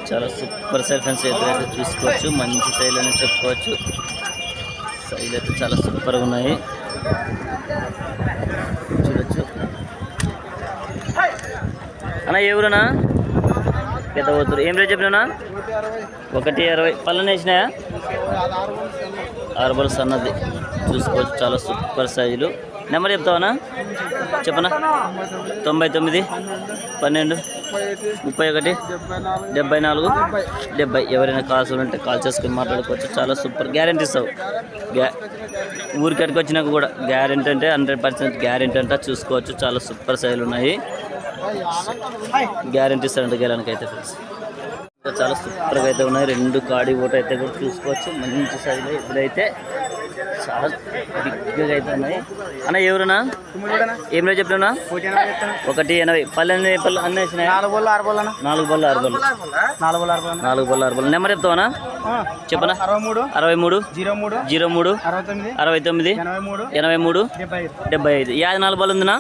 చాలా super సైల్ friends ఎదురైతే చూసుకోవచ్చు. మంచి సైల్ అని చెప్పుకోవచ్చు. సైల్ అయితే చాలా సూపర్గా ఉన్నాయి చూడొచ్చు. అన్న ఎవరునా పెద్ద పోతురు ఏం రేట్ చెప్పినా? 160. పళ్ళని వేసినాయా? 6 బల్స్ అన్నది చూసుకోవచ్చు. చాలా సూపర్ సైజులు. నెంబర్ చెప్తావనా? చెప్పనా? 99 12 31 74 70. ఎవరైనా కాల్స్ ఉంటే కాల్ చేసుకుని మాట్లాడుకోవచ్చు. చాలా సూపర్ గ్యారెంటీ ఇస్తావు. ఊరికడికి వచ్చినాక కూడా గ్యారెంటీ అంటే 100% గ్యారెంటీ అంట. చూసుకోవచ్చు. చాలా సూపర్ సైజులు ఉన్నాయి. గ్యారెంటీ ఇస్తారంట గెలానికి అయితే ఫ్రెండ్స్. చాలా సూపర్గా అయితే ఉన్నాయి. 2 కాడి ఓట అయితే కూడా చూసుకోవచ్చు. మంచి సైజులో ఇప్పుడైతే చాలా బిగ్గా అయితే ఉన్నాయి. అన్న ఎవరునా ఏం రేట్ చెప్పినా? 180. పళ్ళు అన్నీ వేసినాయి. 4 బళ్ళు 6 బళ్ళు. 4 బళ్ళు 6 బళ్ళు. నెంబర్ చెప్తావనా? చెప్పనా? 63 03 69 83 75. యాది 4 బళ్ళు ఉందినా?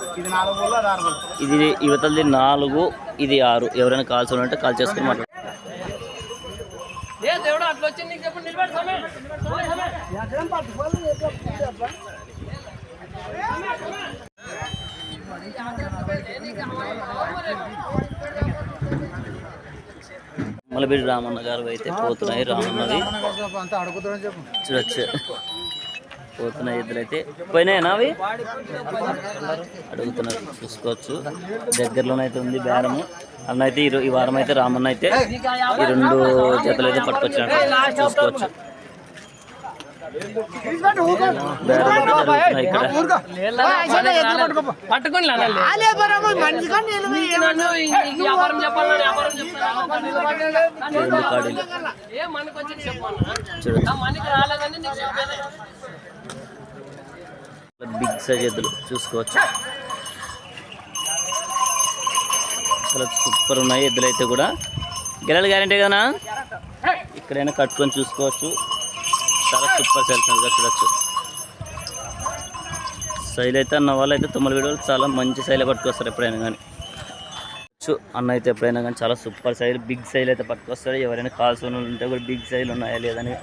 ఇది యువతలది 4, ఇది 6. ఎవరైనా కాల్స్ ఉంటే కాల్ చేసుకుని మాట్లాడు. మలబిడి రామన్న గారు అయితే పోతున్నాయి. రామన్నది చూడొచ్చు. పోతున్నాయి. ఇద్దరు అయితే పోయినాయనా అవి అడుగుతున్నారు. చూసుకోవచ్చు. దగ్గరలోనైతే ఉంది బేరము. అన్న అయితే ఈ వారం అయితే రామన్న అయితే ఈ 2 జతలు అయితే పట్టుకొచ్చినట్టు చూసుకోవచ్చు. బిగ్ సైజ్ ఎద్దులు చూసుకోవచ్చు. చాలా సూపర్ ఉన్నాయి ఎద్దులు అయితే కూడా. గెలలు గ్యారెంటీ కదా. ఇక్కడైనా కట్టుకొని చూసుకోవచ్చు. చాలా సూపర్ సైల్ చూడొచ్చు. శైలి అయితే అన్న వాళ్ళు అయితే 9 వీడియోలు చాలా మంచి శైలి పట్టుకొస్తారు ఎప్పుడైనా కానీ. అన్న అయితే ఎప్పుడైనా కానీ చాలా సూపర్ సైజు బిగ్ సైజ్ అయితే పట్టుకొస్తారు. ఎవరైనా కాల్స్ ఉంటే కూడా బిగ్ సైజులు ఉన్నాయా లేదని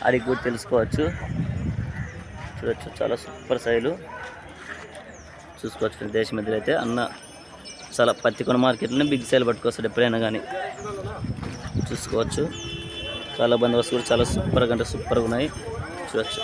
అడిగి కూడా తెలుసుకోవచ్చు. చూడొచ్చు. చాలా సూపర్ సైజులు చూసుకోవచ్చు. దేశం మధ్యలో అయితే అన్న చాలా పత్తికొండ మార్కెట్లోనే బిగ్ సైజులు పట్టుకొస్తాడు ఎప్పుడైనా కానీ చూసుకోవచ్చు. చాలా బందోబస్తు కూడా చాలా సూపర్గా అంటే సూపర్గా ఉన్నాయి చూడొచ్చు.